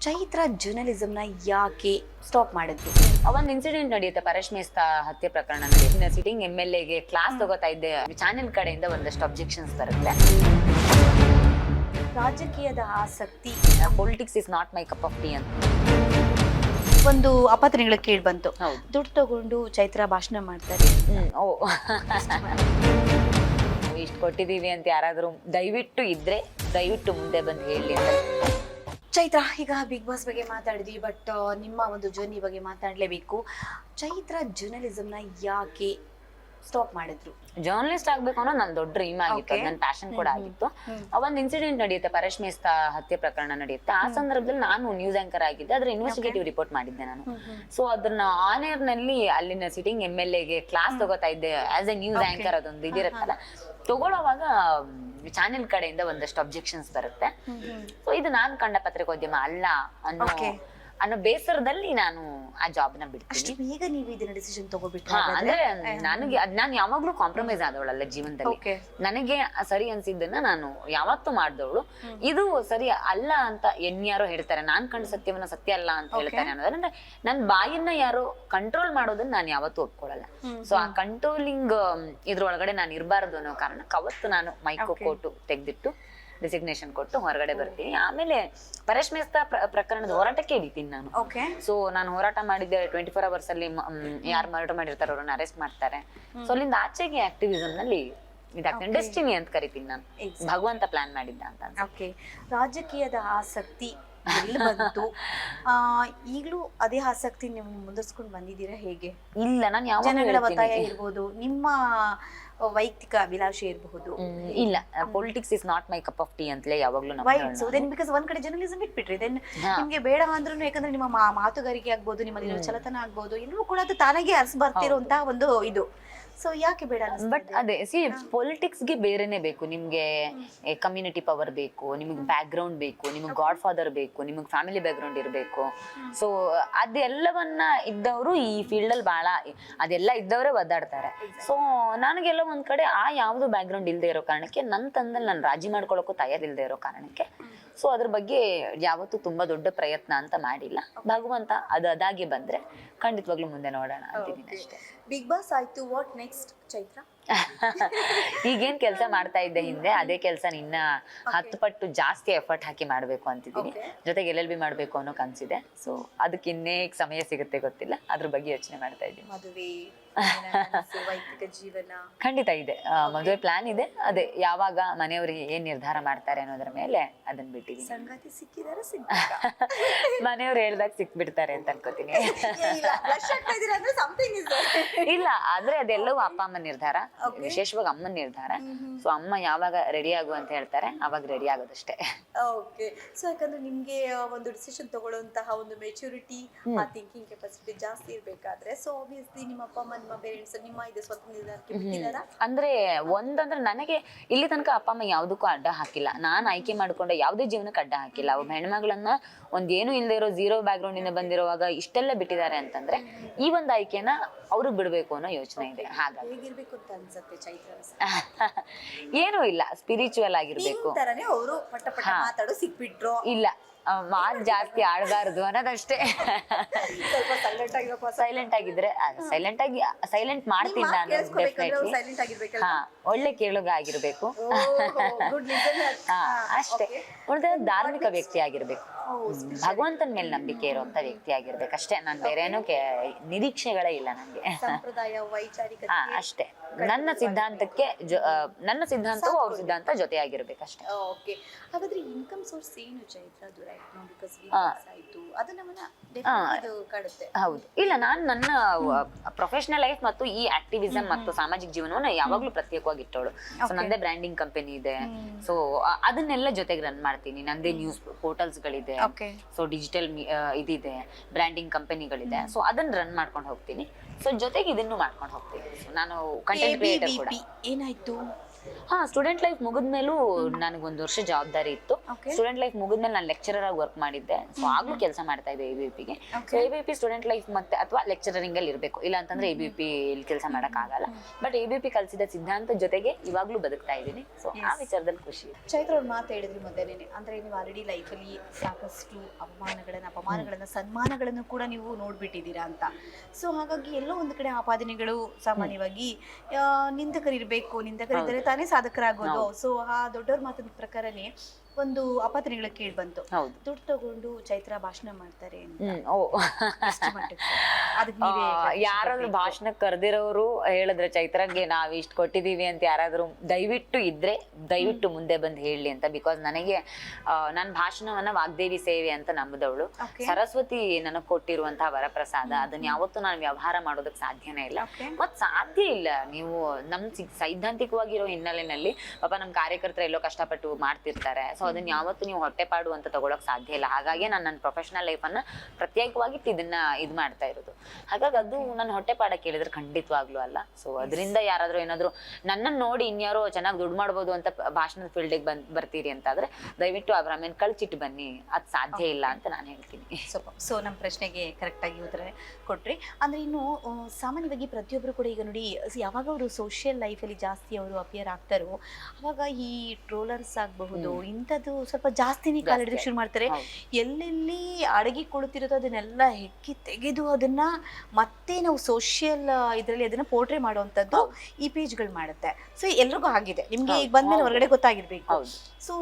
ಚೈತ್ರ ಜರ್ನಲಿಸಮ್ನ ಯಾಕೆ ಸ್ಟಾಪ್ ಮಾಡಿದ್ರು? ಒಂದ್ ಇನ್ಸಿಡೆಂಟ್ ನಡೆಯುತ್ತೆ, ಪರೇಶ್ ಮೇಸ್ತಾ ಹತ್ಯೆ ಪ್ರಕರಣ ನಡೆಯುತ್ತೆ. ಸಿಟಿಂಗ್ MLA ಗೆ ಕ್ಲಾಸ್ ತಗೋತಾ ಇದ್ದೆ, ಚಾನೆಲ್ ಕಡೆಯಿಂದ ಒಂದಷ್ಟು ಅಬ್ಜೆಕ್ಷನ್ಸ್ ಬರುತ್ತೆ. ರಾಜಕೀಯದ ಆಸಕ್ತಿ, politics is not my cup of tea ಅಂತ ಒಂದು ಅಪತನಗಳ ಕೇಳಿ ಬಂತು. ಹೌದು. ದುಡ್ಡು ತಗೊಂಡು ಚೈತ್ರ ಭಾಷಣ ಮಾಡ್ತಾರೆ. ಓ ಇಷ್ಟು ಕೊಟ್ಟಿದೀವಿ ಅಂತ ಯಾರಾದ್ರೂ ದಯವಿಟ್ಟು ಇದ್ರೆ ದಯವಿಟ್ಟು ಮುಂದೆ ಬಂದು ಹೇಳಿ ಅಂತ. ಚೈತ್ರ, ಈಗ ಬಿಗ್ ಬಾಸ್ ಬಗ್ಗೆ ಮಾತಾಡಿದ್ವಿ, ಬಟ್ ನಿಮ್ಮ ಒಂದು ಜರ್ನಿ ಬಗ್ಗೆ ಮಾತಾಡಲೇಬೇಕು. ಚೈತ್ರ ಜರ್ನಲಿಸಮ್ನ ಯಾಕೆ ಸ್ಟಾಪ್ ಮಾಡಿದ್ರು? ಜರ್ನಲಿಸ್ಟ್ ಆಗ್ಬೇಕು ಅನ್ನೋ ನನ್ ದೊಡ್ಡ ಡ್ರೀಮ್ ಆಗಿತ್ತು, ನನ್ನ ಪ್ಯಾಷನ್ ಕೂಡ ಆಗಿತ್ತು. ಒಂದ್ ಇನ್ಸಿಡೆಂಟ್ ನಡೆಯುತ್ತೆ, ಪರೇಶ್ ಮೇಸ್ತಾ ಹತ್ಯೆ ಪ್ರಕರಣ ನಡೆಯುತ್ತೆ. ಆ ಸಂದರ್ಭದಲ್ಲಿ ನಾನು ನ್ಯೂಸ್ ಆಂಕರ್ ಆಗಿದ್ದೆ, ಅದ್ರ ಇನ್ವೆಸ್ಟಿಗೇಟಿವ್ ರಿಪೋರ್ಟ್ ಮಾಡಿದ್ದೆ ನಾನು. ಸೊ ಅದನ್ನ ಆನ್ ಏರ್ ನಲ್ಲಿ ಅಲ್ಲಿನ ಸಿಟಿಂಗ್ MLA ಗೆ ಕ್ಲಾಸ್ ತಗೋತಾ ಇದ್ದೆ ಆಸ್ ಎ ನ್ಯೂಸ್ ಆಂಕರ್. ಅದೊಂದು ಇದಿರುತ್ತಲ್ಲ, ತಗೊಳ್ಳೋವಾಗ ಚಾನೆಲ್ ಕಡೆಯಿಂದ ಒಂದಷ್ಟು ಅಬ್ಜೆಕ್ಷನ್ಸ್ ಬರುತ್ತೆ. ಸೊ ಇದು ನಾನು ಕಂಡ ಪತ್ರಿಕೋದ್ಯಮ ಅಲ್ಲ ಅನ್ನೋ ಬೇಸರದಲ್ಲಿ ನಾನು ಆ ಜಾಬ್ ನ ಬಿಡ್ತೀನಿ. ಈಗ ನೀವು ಇದನ್ನ ಡಿಸಿಷನ್ ತಗೋಬಿಟ್ಟು ಅಂದ್ರೆ ನನಗೆ ನಾನು ಯಾವಾಗ್ಲೂ ಕಾಂಪ್ರಮೈಸ್ ಆದವಳಲ್ಲ ಜೀವನದಲ್ಲಿ. ನನಗೆ ಸರಿ ಅನ್ಸಿದ್ದನ್ನ ನಾನು ಯಾವತ್ತೂ ಮಾಡ್ದವಳು. ಇದು ಸರಿ ಅಲ್ಲ ಅಂತ ಯಾರೋ ಹೇಳ್ತಾರೆ, ನಾನ್ ಕಂಡ ಸತ್ಯವನ್ನ ಸತ್ಯ ಅಲ್ಲ ಅಂತ ಹೇಳ್ತಾರೆ ಅನ್ನೋದ್ರಿಂದ ನನ್ನ ಬಾಯನ್ನ ಯಾರು ಕಂಟ್ರೋಲ್ ಮಾಡೋದನ್ನ ನಾನು ಯಾವತ್ತೂ ಒಪ್ಕೊಳ್ಳಲ್ಲ. ಸೊ ಆ ಕಂಟ್ರೋಲಿಂಗ್ ಇದ್ರೊಳಗಡೆ ನಾನು ಇರಬಾರ್ದು ಅನ್ನೋ ಕಾರಣಕ್ಕೆ ಅವತ್ತು ನಾನು ಮೈಕೋ ಕೋಟು ತೆಗ್ದಿಟ್ಟು ರೆಸಿಗ್ನೇಷನ್ ಕೊಟ್ಟು ಹೊರಗಡೆ ಬರ್ತೀನಿ. ಆಮೇಲೆ ಪರೇಶ್ ಮೇಸ್ತಾ ಪ್ರಕರಣದ ಹೋರಾಟಕ್ಕೆ ಹಿಡಿತೀನಿ ನಾನು. ಸೊ ನಾನು ಹೋರಾಟ ಮಾಡಿದ್ದೆ 24 hours ಅಲ್ಲಿ ಯಾರು ಮರ್ಡರ್ ಮಾಡಿರ್ತಾರೆ ಅವ್ರನ್ನ ಅರೆಸ್ಟ್ ಮಾಡ್ತಾರೆ. ಸೊ ಅಲ್ಲಿಂದ ಆಚೆಗೆ ಆಕ್ಟಿವಿಸಮ್ ನಲ್ಲಿ ಇದಾಗ್ತೇನೆ. ಡೆಸ್ಟಿನಿ ಅಂತ ಕರಿತೀನಿ ನಾನು, ಭಗವಂತ ಪ್ಲಾನ್ ಮಾಡಿದ್ದ ಅಂತ. ರಾಜಕೀಯದ ಆಸಕ್ತಿ ಎಲ್ಲಿ ಬಂತು? ಈಗಲೂ ಅದೇ ಆಸಕ್ತಿ ನೀವು ಮುಂದುವರ್ಸ್ಕೊಂಡು ಬಂದಿದ್ದೀರಾ ಹೇಗೆ? ಇಲ್ಲ, ನಾನು ಯಾವ ಜನಗಳ ಒತ್ತಾಯ ಇರ್ಬೋದು, ನಿಮ್ಮ ವೈಯಕ್ತಿಕ ಅಭಿಲಾಷೆ ಇರಬಹುದು. ಇಲ್ಲ, politics is not my cup of tea ಅಂತಲೇ ಯಾವಾಗ್ಲೂ ಬಿಕಾಸ್ ಒಂದ್ ಕಡೆ ಜರ್ನಲಿಸಂ ಬಿಟ್ಬಿಟ್ರಿ, ದೆನ್ ನಿಮ್ಗೆ ಬೇಡ ಅಂದ್ರೂ, ಯಾಕಂದ್ರೆ ನಿಮ್ಮ ಮಾತುಗಾರಿಕೆ ಆಗ್ಬೋದು, ನಿಮ್ಮ ಚಲತನ ಆಗ್ಬೋದು, ಎಲ್ಲವೂ ಕೂಡ ಅದು ತಾನಾಗೆ ಅರ್ಸ್ ಬರ್ತಿರುವಂತಹ ಒಂದು ಇದು. ಸೊ ಯಾಕೆ ಬೇಡ? ಬಟ್ ಅದೇ ಪೊಲಿಟಿಕ್ಸ್ ಗೆ ಬೇರೆನೆ ಬೇಕು. ನಿಮ್ಗೆ ಕಮ್ಯುನಿಟಿ ಪವರ್ ಬೇಕು, ನಿಮಗೆ ಬ್ಯಾಕ್ ಗ್ರೌಂಡ್ ಬೇಕು, ನಿಮಗೆ ಗಾಡ್ ಫಾದರ್ ಬೇಕು, ನಿಮಗೆ ಫ್ಯಾಮಿಲಿ ಬ್ಯಾಕ್ ಗ್ರೌಂಡ್ ಇರಬೇಕು. ಸೊ ಅದೆಲ್ಲವನ್ನ ಇದ್ದವರು ಈ ಫೀಲ್ಡ್ ಅಲ್ಲಿ ಬಹಳ ಅದೆಲ್ಲ ಇದ್ದವರೇ ಒದ್ದಾಡ್ತಾರೆ. ಸೊ ನನಗೆಲ್ಲ ಒಂದ್ ಕಡೆ ಆ ಯಾವ್ದು ಬ್ಯಾಕ್ ಗ್ರೌಂಡ್ ಇಲ್ದೇ ಇರೋ ಕಾರಣಕ್ಕೆ, ನನ್ನ ತಂದಲ್ಲಿ ನಾನು ರಾಜಿ ಮಾಡ್ಕೊಳಕ್ಕೂ ತಯಾರಿಲ್ದೇ ಇರೋ ಕಾರಣಕ್ಕೆ ಸೊ ಅದ್ರ ಬಗ್ಗೆ ಯಾವತ್ತೂ ತುಂಬಾ ದೊಡ್ಡ ಪ್ರಯತ್ನ ಅಂತ ಮಾಡಿಲ್ಲ. ಭಗವಂತ ಅದಾಗಿ ಬಂದ್ರೆ ಖಂಡಿತವಾಗ್ಲೂ ಮುಂದೆ ನೋಡೋಣ ಅಂತಿದ್ದೀನಿ ಅಷ್ಟೇ. ಬಿಗ್ ಬಾಸ್ ಆಯ್ತು, ವಾಟ್ ನೆಕ್ಸ್ಟ್ ಚೈತ್ರ? ಈಗೇನ್ ಕೆಲಸ ಮಾಡ್ತಾ ಇದ್ದೆ ಹಿಂದೆ, ಅದೇ ಕೆಲಸ ಇನ್ನ 10 ಪಟ್ಟು ಜಾಸ್ತಿ ಎಫರ್ಟ್ ಹಾಕಿ ಮಾಡ್ಬೇಕು ಅಂತಿದ್ದೀನಿ. ಜೊತೆಗೆ LLB ಮಾಡ್ಬೇಕು ಅನ್ನೋ ಕನ್ಸಿದೆ. ಸೊ ಅದಕ್ಕೆ ಇನ್ನೇ ಸಮಯ ಸಿಗುತ್ತೆ ಗೊತ್ತಿಲ್ಲ, ಅದ್ರ ಬಗ್ಗೆ ಯೋಚನೆ ಮಾಡ್ತಾ ಇದ್ದೀನಿ. ಮದುವೆ, ವೈಯಕ್ತಿಕ ಜೀವನ ಖಂಡಿತ ಇದೆ, ಮದುವೆ ಪ್ಲಾನ್ ಇದೆ. ಅದೇ ಯಾವಾಗ ಮನೆಯವ್ರಿಗೆ ಏನ್ ನಿರ್ಧಾರ ಮಾಡ್ತಾರೆ ಅನ್ನೋದ್ರ ಮೇಲೆ ಅದನ್ನ ಬಿಟ್ಟಿದ್ದೀನಿ. ಸಂಗಾತಿ ಸಿಕ್ಕಿದಾರ? ಮನೆಯವ್ರು ಹೇಳ್ದಾಗ ಸಿಕ್ಬಿಡ್ತಾರೆ ಅಂತ ಅನ್ಕೋತೀನಿ. ಇಲ್ಲ, ಆದ್ರೆ ಅದೆಲ್ಲವೂ ಅಪ್ಪ ಅಮ್ಮ ನಿರ್ಧಾರ, ವಿಶೇಷವಾಗಿ ಅಮ್ಮನ ನಿರ್ಧಾರ. ಸೊ ಅಮ್ಮ ಯಾವಾಗ ರೆಡಿ ಆಗು ಅಂತ ಹೇಳ್ತಾರೆ ಅವಾಗ ರೆಡಿ ಆಗೋದಷ್ಟೇ. ಓಕೆ. ಸೊ ಯಾಕಂದ್ರೆ ನಿಮ್ಗೆ ಒಂದು ಡಿಸಿಷನ್ ತಗೊಳ್ಳುವಂತಹ ಒಂದು ಮೆಚುರಿಟಿ, ಥಿಂಕಿಂಗ್ ಕೆಪಾಸಿಟಿ ಜಾಸ್ತಿ ಇರ್ಬೇಕಾದ್ರೆ, ಸೊ ಆಬ್ವಿಯಸ್ಲಿ ನಿಮ್ಮ ಅಪ್ಪ ಅಮ್ಮ, ನಿಮ್ಮ ಪೇರೆಂಟ್ಸ್ ನಿಮ್ಮ ಇದೆ ಸ್ವಂತ ನಿರ್ಧಾರಕ್ಕೆ ಬಿಟ್ಟಿದ್ದಾರಾ? ಅಂದ್ರೆ ಒಂದಂದ್ರೆ ನನಗೆ ಇಲ್ಲಿ ತನಕ ಅಪ್ಪ ಅಮ್ಮ ಯಾವ್ದಕ್ಕೂ ಅಡ್ಡ ಹಾಕಿಲ್ಲ. ನಾನು ಆಯ್ಕೆ ಮಾಡ್ಕೊಂಡೆ ಯಾವುದೇ ಜೀವನಕ್ಕೆ ಅಡ್ಡ ಹಾಕಿಲ್ಲ. ಒಬ್ಬ ಹೆಣ್ಮಗಳನ್ನ ಒಂದೇನು ಇಲ್ಲದೆ ಇರೋ ಝೀರೋ ಬ್ಯಾಕ್ ಗ್ರೌಂಡ್ ಇಂದ ಬಂದಿರುವಾಗ ಇಷ್ಟೆಲ್ಲ ಬಿಟ್ಟಿದ್ದಾರೆ ಅಂತಂದ್ರೆ ಈ ಒಂದು ಆಯ್ಕೆನ ಅವ್ರಿಗೆ ಬಿಡ್ಬೇಕು ಅನ್ನೋ ಯೋಚನೆ ಇದೆ. ಹಾಗಾಗಿ ಹೇಗಿರ್ಬೇಕು ಅಂತ ಅನ್ಸುತ್ತೆ ಚೈತ್ರ? ಏನೂ ಇಲ್ಲ, ಸ್ಪಿರಿಚುವಲ್ ಆಗಿರ್ಬೇಕು. ಅವರು ಪಟ ಪಟ ಮಾತಾಡೋ ಸಿಕ್ಬಿಟ್ರು? ಇಲ್ಲ, ಮಾತ್ ಜಾಸ್ತಿ ಆಡ್ಬಾರ್ದು ಅನ್ನೋದಷ್ಟೇ. ಸೈಲೆಂಟ್ ಆಗಿದ್ರೆ ಸೈಲೆಂಟ್ ಮಾಡ್ತೀನಿ ನಾನು. ಡೆಫಿನೆಟ್ಲಿ ಒಳ್ಳೆ ಕೇಳುಗ ಆಗಿರ್ಬೇಕು ಅಷ್ಟೇ. ಉಳಿದ ಧಾರ್ಮಿಕ ವ್ಯಕ್ತಿ ಆಗಿರ್ಬೇಕು, ಭಗವಂತನ ಮೇಲೆ ನಂಬಿಕೆ ಇರುವಂತ ವ್ಯಕ್ತಿ ಆಗಿರ್ಬೇಕು ಅಷ್ಟೇ. ನಾನು ಬೇರೇನು ನಿರೀಕ್ಷೆಗಳೇ ಇಲ್ಲ ನನಗೆ. ಅಷ್ಟೇ. ನನ್ನ ಸಿದ್ಧಾಂತಕ್ಕೆ ನನ್ನ ಸಿದ್ಧಾಂತವು ಅವ್ರ ಸಿದ್ಧಾಂತ ಜೊತೆ ಆಗಿರ್ಬೇಕು ಅಷ್ಟೇ. ಹಾಗಾದ್ರೆ ಇನ್ಕಮ್ ಸೋರ್ಸ್ ಏನು ಚೈತ್ರ? ಹೌದು. ಇಲ್ಲ, ನಾನು ನನ್ನ ಪ್ರೊಫೆಷನಲ್ ಲೈಫ್ ಮತ್ತು ಈ ಆಕ್ಟಿವಿಸಂ ಮತ್ತು ಸಾಮಾಜಿಕ ಜೀವನವನ್ನ ಯಾವಾಗ್ಲೂ ಪ್ರತ್ಯೇಕವಾಗಿ ಇಟ್ಟವಳು. ಸೊ ನಂದೇ ಬ್ರ್ಯಾಂಡಿಂಗ್ ಕಂಪನಿ ಇದೆ. ಸೊ ಅದನ್ನೆಲ್ಲ ಜೊತೆಗೆ ರನ್ ಮಾಡ್ತೀನಿ. ನಂದೇ ನ್ಯೂಸ್ ಪೋರ್ಟಲ್ಸ್ ಗಳಿದೆ. ಸೊ ಡಿಜಿಟಲ್ ಇದಿದೆ, ಬ್ರ್ಯಾಂಡಿಂಗ್ ಕಂಪನಿಗಳಿದೆ. ಸೊ ಅದನ್ನ ರನ್ ಮಾಡ್ಕೊಂಡು ಹೋಗ್ತೀನಿ. ಸೊ ಜೊತೆಗೆ ಇದನ್ನು ಮಾಡ್ಕೊಂಡು ಹೋಗ್ತೀನಿ. ಸೊ ನಾನು ಕಂಟೆಂಟ್ ಕ್ರಿಯೇಟರ್ ಕೂಡ. ಏನಾಯ್ತು? ಸ್ಟೂಡೆಂಟ್ ಲೈಫ್ ಮುಗಿದ್ಮೇಲೂ ನನಗೊಂದು ವರ್ಷ ಜವಾಬ್ದಾರಿ ಇತ್ತು. ಸ್ಟೂಡೆಂಟ್ ಲೈಫ್ ಮುಗಿದ್ಮೇಲೆ ನಾನು ಲೆಕ್ಚರರ್ ಆಗಿ ವರ್ಕ್ ಮಾಡಿದ್ದೆ. ಸೊ ಆಗ್ಲೂ ಕೆಲಸ ಮಾಡ್ತಾ ಇದ್ದೆ ABP so ABP student life ಮತ್ತೆ ಅಥವಾ ಲೆಕ್ಚರರಿಂಗ್ ಅಲ್ಲಿ ಇರಬೇಕು, ಇಲ್ಲ ಅಂತಂದ್ರೆ ABP ಕೆಲಸ ಮಾಡಕ್ ಆಗಲ್ಲ. ಬಟ್ ABP ಕಲಿಸಿದ ಸಿದ್ಧಾಂತ ಜೊತೆಗೆ ಇವಾಗ್ಲೂ ಬದುಕ್ತಾ ಇದ್ದೀನಿ. ಸೊ ಆ ವಿಚಾರದಲ್ಲಿ ಖುಷಿ. ಚೈತ್ರ ಅವ್ರು ಮಾತು ಹೇಳಿದ್ರಿ ಮೊದಲೇನೆ, ಅಂದ್ರೆ ನೀವು ಆಲ್ರೆಡಿ ಲೈಫಲ್ಲಿ ಸಾಕಷ್ಟು ಅಪಮಾನಗಳನ್ನ ಸನ್ಮಾನಗಳನ್ನು ಕೂಡ ನೀವು ನೋಡ್ಬಿಟ್ಟಿದ್ದೀರಾ ಅಂತ. ಸೊ ಹಾಗಾಗಿ ಎಲ್ಲೋ ಒಂದು ಕಡೆ ಆಪಾದನೆಗಳು ಸಾಮಾನ್ಯವಾಗಿ ನಿಂದಕರಿದ್ರೆ ತಾನೇ ಸಾಧಕರಾಗೋದು. ಸೊ ಆ ದೊಡ್ಡವ್ರ ಮಾತಿನ ಪ್ರಕಾರನೇ ಒಂದು ಆಪಾದನೆಗಳ ಕೇಳಿ ಬಂತು, ದುಡ್ಡು ತಗೊಂಡು ಚೈತ್ರ ಭಾಷಣ ಮಾಡ್ತಾರೆ ಅಂತ. ಯಾರಾದ್ರೂ ಭಾಷಣ ಕರೆದಿರೋರು ಹೇಳಿದ್ರೆ ಚೈತ್ರಗೆ ನಾವ್ ಇಷ್ಟ ಕೊಟ್ಟಿದೀವಿ ಅಂತ ಯಾರಾದ್ರೂ ದಯವಿಟ್ಟು ಮುಂದೆ ಬಂದು ಹೇಳಿ ಅಂತ. ಬಿಕಾಸ್ ನನಗೆ ನನ್ನ ಭಾಷಣವನ್ನ ವಾಗ್ದೇವಿ ಸೇವೆ ಅಂತ ನಂಬದವಳು. ಸರಸ್ವತಿ ನನಗ್ ಕೊಟ್ಟಿರುವಂತಹ ವರಪ್ರಸಾದ, ಅದನ್ನ ಯಾವತ್ತೂ ನಾನು ವ್ಯವಹಾರ ಮಾಡೋದಕ್ ಸಾಧ್ಯನೇ ಇಲ್ಲ. ಮತ್ ಸಾಧ್ಯ ಇಲ್ಲ. ನೀವು ನಮ್ ಸೈದ್ಧಾಂತಿಕವಾಗಿರೋ ಹಿನ್ನೆಲೆಯಲ್ಲಿ ಪಾಪ ನಮ್ ಕಾರ್ಯಕರ್ತರು ಎಲ್ಲೋ ಕಷ್ಟಪಟ್ಟು ಮಾಡ್ತಿರ್ತಾರೆ. ಸೊ ಅದನ್ನ ಯಾವತ್ತು ನೀವು ಹೊಟ್ಟೆಪಾಡು ಅಂತ ತಗೊಳಕ್ ಸಾಧ್ಯ ಇಲ್ಲ. ಹಾಗಾಗಿ ನಾನು ನನ್ನ ಪ್ರೊಫೆಷನಲ್ ಲೈಫ್ ಅನ್ನ ಪ್ರತ್ಯೇಕವಾಗಿ ಇದನ್ನ ಇದ್ ಮಾಡ್ತಾ ಇರೋದು. ಹಾಗಾಗಿ ಅದು ನನ್ನ ಹೊಟ್ಟೆಪಾಡ ಕೇಳಿದ್ರೆ ಖಂಡಿತವಾಗ್ಲೂ ಅಲ್ಲ. ಸೊ ಅದರಿಂದ ಯಾರಾದ್ರೂ ಏನಾದ್ರು ನನ್ನನ್ನು ನೋಡಿ ಇನ್ಯಾರೋ ಚೆನ್ನಾಗಿ ದುಡ್ಡು ಮಾಡ್ಬೋದು ಅಂತ ಭಾಷಣದ ಫೀಲ್ಡಿಗೆ ಬರ್ತೀರಿ ಅಂತಾದ್ರೆ ದಯವಿಟ್ಟು ಆ ಭ್ರಮೆನ ಕಳ್ಚಿಟ್ಟು ಬನ್ನಿ. ಅದ್ ಸಾಧ್ಯ ಇಲ್ಲ ಅಂತ ನಾನು ಹೇಳ್ತೀನಿ. ಸೊ ನಮ್ಮ ಪ್ರಶ್ನೆಗೆ ಕರೆಕ್ಟ್ ಆಗಿ ಉತ್ತರ ಕೊಟ್ರಿ. ಅಂದ್ರೆ ಇನ್ನು ಸಾಮಾನ್ಯವಾಗಿ ಪ್ರತಿಯೊಬ್ರು ಕೂಡ ಈಗ ನೋಡಿ, ಯಾವಾಗ ಅವರು ಸೋಷಿಯಲ್ ಲೈಫಲ್ಲಿ ಜಾಸ್ತಿ ಅವರು ಅಪಿಯರ್ ಆಗ್ತಾರೋ ಅವಾಗ ಈ ಟ್ರೋಲರ್ಸ್ ಆಗಬಹುದು ಇಂಥದ್ದು ಸ್ವಲ್ಪ ಜಾಸ್ತಿನೇ ಕಾಲಿಡೋದಕ್ಕೆ ಶುರು ಮಾಡ್ತಾರೆ. ಎಲ್ಲೆಲ್ಲಿ ಅಡಗಿ ಕೊಡುತ್ತಿರೋದು ಅದನ್ನೆಲ್ಲ ಹೆಕ್ಕಿ ತೆಗೆದು ಅದನ್ನ ಮತ್ತೆ ನಾವು ಸೋಷಿಯಲ್ ಇದರಲ್ಲಿ ಅದನ್ನ ಪೋರ್ಟ್ರೇ ಮಾಡುವಂಥದ್ದು ಈ ಪೇಜ್ಗಳು ಮಾಡುತ್ತೆ. ಸೊ ಎಲ್ರಿಗೂ ಆಗಿದೆ, ನಿಮ್ಗೆ ಈಗ ಬಂದ್ಮೇಲೆ ಹೊರಗಡೆ ಗೊತ್ತಾಗಿರ್ಬೇಕು. ಸೊ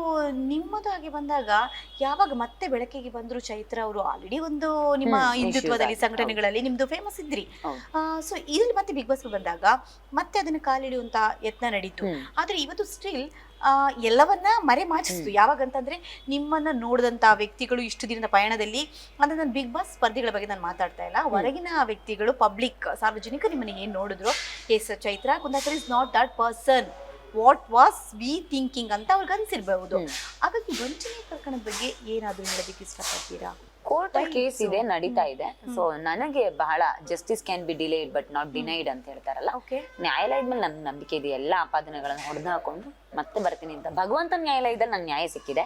ನಿಮ್ಮದು ಹಾಗೆ ಬಂದಾಗ ಯಾವಾಗ ಮತ್ತೆ ಬೆಳಕಿಗೆ ಬಂದ್ರು ಚೈತ್ರ ಅವರು ಆಲ್ರೆಡಿ ಒಂದು ನಿಮ್ಮ ಹಿಂದುತ್ವದಲ್ಲಿ ಸಂಘಟನೆಗಳಲ್ಲಿ ನಿಮ್ದು ಫೇಮಸ್ ಇದ್ರಿ. ಸೊ ಇದ್ರಲ್ಲಿ ಮತ್ತೆ ಬಿಗ್ ಬಾಸ್ ಬಂದಾಗ ಮತ್ತೆ ಅದನ್ನ ಕಾಲಿಡುವಂತ ಯತ್ನ ನಡೀತು. ಆದ್ರೆ ಇವತ್ತು ಸ್ಟಿಲ್ ಎಲ್ಲವನ್ನ ಮರೆ ಮಾಚಿಸ್ತು. ಯಾವಾಗಂತಂದ್ರೆ ನಿಮ್ಮನ್ನ ನೋಡಿದಂತ ವ್ಯಕ್ತಿಗಳು ಇಷ್ಟು ದಿನದ ಪಯಣದಲ್ಲಿ, ಅಂದ್ರೆ ನಾನು ಬಿಗ್ ಬಾಸ್ ಸ್ಪರ್ಧಿಗಳ ಬಗ್ಗೆ ನಾನು ಮಾತಾಡ್ತಾ ಇಲ್ಲ, ಹೊರಗಿನ ವ್ಯಕ್ತಿಗಳು ಪಬ್ಲಿಕ್ ಸಾರ್ವಜನಿಕ ನಿಮ್ಮನ್ನ ಏನ್ ನೋಡಿದ್ರು, yes Chaitra Kundapura is not that person what was we thinking ಅಂತ ಅವ್ರಿಗೆ ಅನ್ಸಿರ್ಬಹುದು. ಹಾಗಾಗಿ ವಂಚನೆ ಪ್ರಕರಣದ ಬಗ್ಗೆ ಏನಾದ್ರೂ ಹೇಳೋದಕ್ಕೆ ಇಷ್ಟಪಡ್ತೀರಾ? ಕೋರ್ಟ್ ಕೇಸ್ ಇದೆ, ನಡೀತಾ ಇದೆ. ಸೊ ನನಗೆ ಬಹಳ justice can be delayed but not denied ಅಂತ ಹೇಳ್ತಾರಲ್ಲ, ನ್ಯಾಯಾಲಯದ ಮೇಲೆ ನಮ್ಗೆ ನಂಬಿಕೆ ಇದೆ. ಎಲ್ಲಾ ಆಪಾದನೆಗಳನ್ನು ಹೊಡೆದು ಹಾಕೊಂಡು ಮತ್ತೆ ಬರ್ತೀನಿ ಅಂತ. ಭಗವಂತನ ನ್ಯಾಯಾಲಯದಲ್ಲಿ ನಂಗೆ ನ್ಯಾಯ ಸಿಕ್ಕಿದೆ.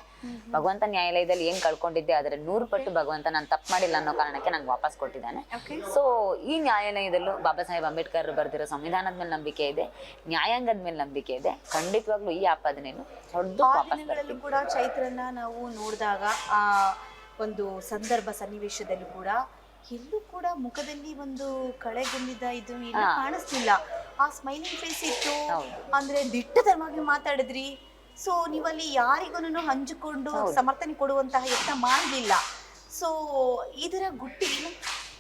ಭಗವಂತ ನ್ಯಾಯಾಲಯದಲ್ಲಿ ಏನ್ ಕಳ್ಕೊಂಡಿದ್ದೆ ಅದರ 100 ಪಟ್ಟು ಭಗವಂತ ನಾನು ತಪ್ಪು ಮಾಡಿಲ್ಲ ಅನ್ನೋ ಕಾರಣಕ್ಕೆ ನಂಗೆ ವಾಪಸ್ ಕೊಟ್ಟಿದ್ದಾನೆ. ಸೊ ಈ ನ್ಯಾಯಾಲಯದಲ್ಲೂ ಬಾಬಾ ಸಾಹೇಬ್ ಅಂಬೇಡ್ಕರ್ ಬರೆದಿರೋ ಸಂವಿಧಾನದ ಮೇಲೆ ನಂಬಿಕೆ ಇದೆ, ನ್ಯಾಯಾಂಗದ ಮೇಲೆ ನಂಬಿಕೆ ಇದೆ. ಖಂಡಿತವಾಗ್ಲೂ ಈ ಆಪಾದನೆಯನ್ನು ಹೊಡೆದು ವಾಪಸ್ ಬರ್ತೀನಿ. ಕೂಡ ಚೈತ್ರನ ನಾವು ನೋಡಿದಾಗ ಆ ಒಂದು ಸಂದರ್ಭ ಸನ್ನಿವೇಶದಲ್ಲೂ ಕೂಡ ಎಲ್ಲೂ ಕೂಡ ಮುಖದಲ್ಲಿ ಒಂದು ಕಳೆಗೊಂಡಿದ್ದ ಇದು ಎಲ್ಲ ಕಾಣಿಸ್ತಿಲ್ಲ. ಆ ಸ್ಮೈಲಿಂಗ್ ಫೇಸ್ ಇತ್ತು, ಅಂದ್ರೆ ದಿಟ್ಟತನವಾಗಿ ಮಾತಾಡಿದ್ರಿ. ಸೊ ನೀವಲ್ಲಿ ಯಾರಿಗೂ ಹಂಚಿಕೊಂಡು ಸಮರ್ಥನೆ ಕೊಡುವಂತಹ ಯತ್ನ ಮಾಡಲಿಲ್ಲ. ಸೊ ಇದರ ಗುಟ್ಟಿಗೆ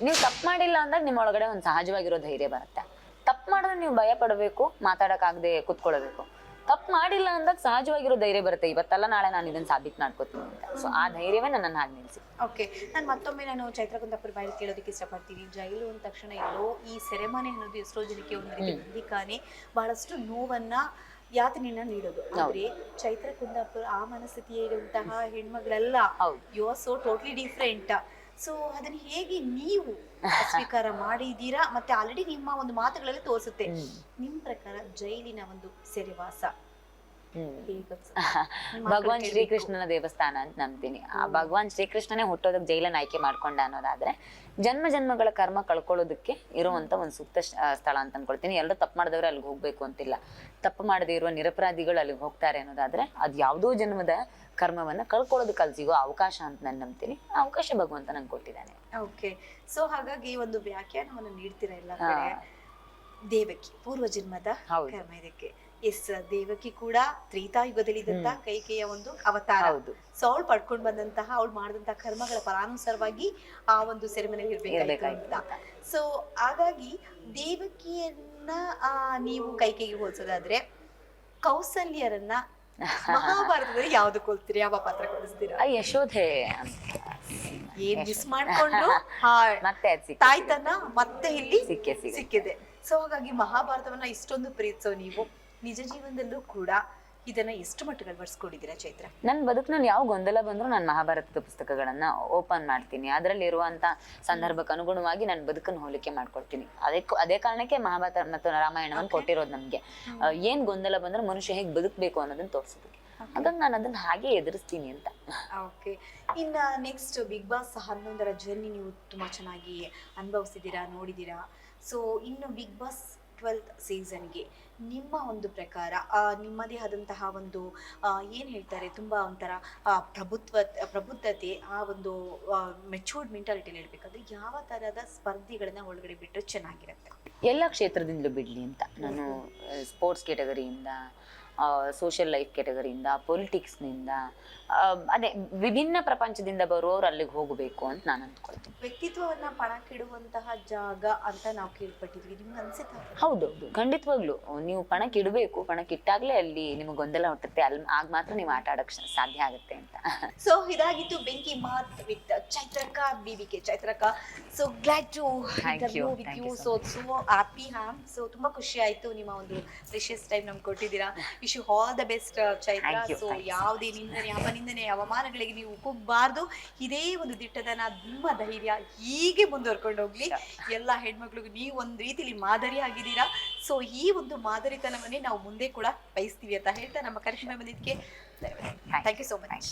ನೀವು ತಪ್ಪು ಮಾಡಿಲ್ಲ ಅಂದಾಗ ನಿಮ್ಮ ಒಳಗಡೆ ಒಂದು ಸಹಜವಾಗಿರೋ ಧೈರ್ಯ ಬರುತ್ತೆ. ತಪ್ಪು ಮಾಡಿದ್ರೆ ನೀವು ಭಯ ಪಡಬೇಕು, ಮಾತಾಡಕ್ಕಾಗದೆ ಕುತ್ಕೊಳ್ಬೇಕು. ತಪ್ಪು ಮಾಡಿಲ್ಲ ಅಂದಾಗ ಸಹಜವಾಗಿರೋ ಧೈರ್ಯ ಬರುತ್ತೆ, ಇವತ್ತಲ್ಲ ನಾಳೆ ನಾನು ಇದನ್ನ ಸಾಬೀತು ಮಾಡ್ಕೋತೀನಿ ಅಂತ. ಸೊ ಆ ಧೈರ್ಯವೇ ನನ್ನನ್ನು ಹಾಗೆ ನಿಲ್ಸಿ. ಓಕೆ, ಮತ್ತೊಮ್ಮೆ ನಾನು ಚೈತ್ರ ಕುಂದಾಪುರ ಬಾಯಲ್ಲಿ ಕೇಳೋದಕ್ಕೆ ಇಷ್ಟಪಡ್ತೀನಿ. ಜೈಲು ಅಂದ ತಕ್ಷಣ ಎಲ್ಲೋ ಈ ಸೆರೆಮನೆ ಅನ್ನೋದು ಎಷ್ಟೋ ಜನಕ್ಕೆ ಒಂದು ರೀತಿ ಬಂದಿಕಾನೆ, ಬಹಳಷ್ಟು ನೋವನ್ನ ಯಾತನೆಯನ್ನ ನೀಡೋದು. ಆದ್ರೆ ಚೈತ್ರ ಕುಂದಾಪುರ ಆ ಮನಸ್ಥಿತಿಯೇ ಇರುವಂತಹ ಹೆಣ್ಮಗಳೆಲ್ಲ you are so totally different. So ಅದನ್ನ ಹೇಗೆ ನೀವು ಸ್ವೀಕಾರ ಮಾಡಿದ್ದೀರಾ? ಮತ್ತೆ ಆಲ್ರೆಡಿ ನಿಮ್ಮ ಒಂದು ಮಾತುಗಳಲ್ಲಿ ತೋರಿಸುತ್ತೆ. ನಿಮ್ ಪ್ರಕಾರ ಜೈಲಿನ ಒಂದು ಸೆರೆವಾಸ ಭಗವಾನ್ ಶ್ರೀಕೃಷ್ಣನ ದೇವಸ್ಥಾನ ಅಂತ ನಂಬ್ತೀನಿ. ಆ ಭಗವಾನ್ ಶ್ರೀಕೃಷ್ಣನೇ ಹುಟ್ಟೋದಕ್ಕೆ ಜೈಲನ್ನ ಆಯ್ಕೆ ಮಾಡ್ಕೊಂಡ ಅನ್ನೋದಾದ್ರೆ ಜನ್ಮ ಜನ್ಮಗಳ ಕರ್ಮ ಕಳ್ಕೊಳ್ಳೋದಕ್ಕೆ ಇರುವಂತ ಒಂದು ಸೂಕ್ತ ಸ್ಥಳ ಅಂತ ಅನ್ಕೊಳ್ತೀನಿ. ಎಲ್ಲರೂ ತಪ್ಪು ಮಾಡಿದವ್ರೆ ಅಲ್ಲಿಗೆ ಹೋಗ್ಬೇಕು ಅಂತಿಲ್ಲ. ತಪ್ಪು ಮಾಡದೇ ಇರುವ ನಿರಪರಾಧಿಗಳು ಅಲ್ಲಿಗೆ ಹೋಗ್ತಾರೆ ಅನ್ನೋದಾದ್ರೆ ಅದ್ ಯಾವುದೋ ಜನ್ಮದ ಕರ್ಮವನ್ನ ಕಳ್ಕೊಳ್ಳೋದಕ್ಕೆ ಅಲ್ಲಿ ಸಿಗೋ ಅವಕಾಶ ಅಂತ ನಾನು ನಂಬ್ತೀನಿ. ಆ ಅವಕಾಶ ಭಗವಂತ ನಂಗೆ ಕೊಟ್ಟಿದ್ದಾನೆ. ಓಕೆ, ಸೊ ಹಾಗಾಗಿ ಒಂದು ವ್ಯಾಖ್ಯಾನವನ್ನು ನೀಡ್ತೀರಾ ಎಲ್ಲ ಕಡೆ. ದೇವಕಿ ಪೂರ್ವ ಜನ್ಮದ ಕರ್ಮ ಇದಕ್ಕೆ. ಎಸ್, ದೇವಕಿ ಕೂಡ ತ್ರೇತಾಯುಗದಲ್ಲಿ ಇದ್ದಂತ ಕೈಕೆಯ ಒಂದು ಅವತಾರ. ಸೊ ಅವಳು ಪಡ್ಕೊಂಡು ಬಂದಂತಹ ಅವಳು ಮಾಡಿದಂತಹ ಕರ್ಮಗಳ ಪರಾನುಸಾರವಾಗಿ ಆ ಒಂದು ಸೆರೆಮನೆಯಲ್ಲಿ ಇರ್ಬೇಕಾಗಿತ್ತು ಅಂತ. ಸೊ ಹಾಗಾಗಿ ದೇವಕಿಯನ್ನ ನೀವು ಕೈಕೆಗೆ ಹೋಲಿಸೋದಾದ್ರೆ ಕೌಸಲ್ಯರನ್ನ ಮಹಾಭಾರತದಲ್ಲಿ ಯಾವ್ದು ಕೊಲ್ತೀರಿ, ಯಾವ ಪಾತ್ರ ಕೊಡಿಸ್ತೀರಾ? ಯಶೋಧೆ ಏನ್ ಮಿಸ್ ಮಾಡ್ಕೊಂಡು ತಾಯ್ತನ ಮತ್ತೆ ಇಲ್ಲಿ ಸಿಕ್ಕಿದೆ. ಸೊ ಹಾಗಾಗಿ ಮಹಾಭಾರತವನ್ನ ಇಷ್ಟೊಂದು ಪ್ರೀತಿಸೋ ನೀವು ನಿಜ ಜೀವನದಲ್ಲೂ ಕೂಡ ಇದನ್ನ ಎಷ್ಟು ಮಟ್ಟಿಗೆ ಅಳವಡಿಸ್ಕೊಂಡಿದ್ದೀರಾ ಚೈತ್ರ? ನನ್ನ ಬದುಕಿನಲ್ಲಿ ಯಾವ ಗೊಂದಲ ಬಂದರೂ ನಾನು ಮಹಾಭಾರತದ ಪುಸ್ತಕಗಳನ್ನ ಓಪನ್ ಮಾಡ್ತೀನಿ. ಅದರಲ್ಲಿ ಇರುವಂತ ಸಂದರ್ಭಕ್ಕೆ ಅನುಗುಣವಾಗಿ ನನ್ನ ಬದುಕನ್ನು ಹೋಲಿಕೆ ಮಾಡ್ಕೊಳ್ತೀನಿ. ಅದೇ ಕಾರಣಕ್ಕೆ ಮಹಾಭಾರತ ಮತ್ತು ರಾಮಾಯಣವನ್ನು ಕೊಟ್ಟಿರೋದು ನಮ್ಗೆ. ಏನ್ ಗೊಂದಲ ಬಂದ್ರೆ ಮನುಷ್ಯ ಹೇಗೆ ಬದುಕಬೇಕು ಅನ್ನೋದನ್ನ ತೋರಿಸೋದಕ್ಕೆ. ಹಾಗಾಗಿ ನಾನು ಅದನ್ನ ಹಾಗೆ ಎದುರಿಸ್ತೀನಿ ಅಂತ. ಓಕೆ. ಇನ್ನ ನೆಕ್ಸ್ಟ್ ಬಿಗ್ ಬಾಸ್ 11ರ ಜರ್ನಿ ನೀವು ತುಂಬಾ ಚೆನ್ನಾಗಿ ಅನುಭವಿಸಿದ್ದೀರಾ, ನೋಡಿದ್ದೀರಾ. ಸೊ ಇನ್ನು ಬಿಗ್ ಬಾಸ್ 12th ಸೀಸನ್ಗೆ ನಿಮ್ಮ ಒಂದು ಪ್ರಕಾರ ನಿಮ್ಮದೇ ಆದಂತಹ ಒಂದು ಏನು ಹೇಳ್ತಾರೆ, ತುಂಬ ಒಂಥರ ಪ್ರಬುದ್ಧತೆ, ಆ ಒಂದು ಮೆಚೂರ್ಡ್ ಮೆಂಟಾಲಿಟಿಯಲ್ಲಿ ಹೇಳ್ಬೇಕಾದ್ರೆ ಯಾವ ಥರದ ಸ್ಪರ್ಧಿಗಳನ್ನ ಒಳಗಡೆ ಬಿಟ್ಟರೆ ಚೆನ್ನಾಗಿರುತ್ತೆ? ಎಲ್ಲ ಕ್ಷೇತ್ರದಿಂದಲೂ ಬಿಡ್ಲಿ ಅಂತ ನಾನು. ಸ್ಪೋರ್ಟ್ಸ್ ಕ್ಯಾಟಗರಿಯಿಂದ, ಸೋಷಿಯಲ್ ಲೈಫ್ ಕ್ಯಾಟಗರಿಯಿಂದ, ಪೊಲಿಟಿಕ್ಸ್ನಿಂದ, ಅದೇ ವಿಭಿನ್ನ ಪ್ರಪಂಚದಿಂದ ಬರುವವರು ಅಲ್ಲಿಗೆ ಹೋಗಬೇಕು ಅಂತ ನಾನು ಅಂದ್ಕೊಳ್ತೀನಿ. ವ್ಯಕ್ತಿತ್ವವನ್ನ ಪಣಕ್ಕಿಡುವಂತಹ ಜಾಗ ಅಂತ ನಾವು ಕೇಳ್ಪಟ್ಟಿದ್ವಿ, ನಿಮ್ಗೆ ಅನ್ಸುತ್ತೆ? ಹೌದೌದು, ಖಂಡಿತವಾಗ್ಲು ನೀವು ಪಣಕ್ಕಿಡಬೇಕು. ಪಣಕ್ಕಿಟ್ಟಾಗ್ಲೇ ಅಲ್ಲಿ ನಿಮಗೆ ಗೊಂದಲ ಹುಟ್ಟುತ್ತೆ. ಅಲ್ಲಿ ಆಗ ಮಾತ್ರ ನೀವು ಆಟ ಆಡಕ್ ಸಾಧ್ಯ ಆಗುತ್ತೆ ಅಂತ. ಸೊ ಇದಾಗಿತ್ತು ಬೆಂಕಿ ಮಾತ್ ವಿತ್ ಚೈತ್ರಕ್ಕ BBK. ಚೈತ್ರಕ್ಕ, so glad to interview with you. So happy so ತುಂಬಾ ಖುಷಿ ಆಯ್ತು, ನಿಮ್ಮ ಒಂದು ಪ್ರೆಷಿಯಸ್ ಟೈಮ್ ನಮ್ಗೆ ಕೊಟ್ಟಿದ್ದೀರಾ. Wish you all the best Chaitra. So ಯಾವುದೇ ನಿಂದನೆ ಅವಮಾನಗಳಿಗೆ ನೀವು ಕುಗ್ಬಾರ್ದು. ಇದೇ ಒಂದು ದಿಟ್ಟದನ, ನಿಮ್ಮ ಧೈರ್ಯ ಹೀಗೆ ಮುಂದುವರ್ಕೊಂಡು ಹೋಗ್ಲಿ. ಎಲ್ಲ ಹೆಣ್ಮಕ್ಳಿಗೂ ನೀವು ಒಂದು ರೀತಿಲಿ ಮಾದರಿ ಆಗಿದ್ದೀರಾ. ಸೊ ಈ ಒಂದು ಮಾದರಿತನವನ್ನೇ ನಾವು ಮುಂದೆ ಕೂಡ ಬಯಸ್ತೀವಿ ಅಂತ ಹೇಳ್ತಾ ನಮ್ಮ ಕಾರ್ಯಕ್ರಮ ಬಂದಿದ್ದಕ್ಕೆ ಥ್ಯಾಂಕ್ ಯು ಸೋ ಮಚ್.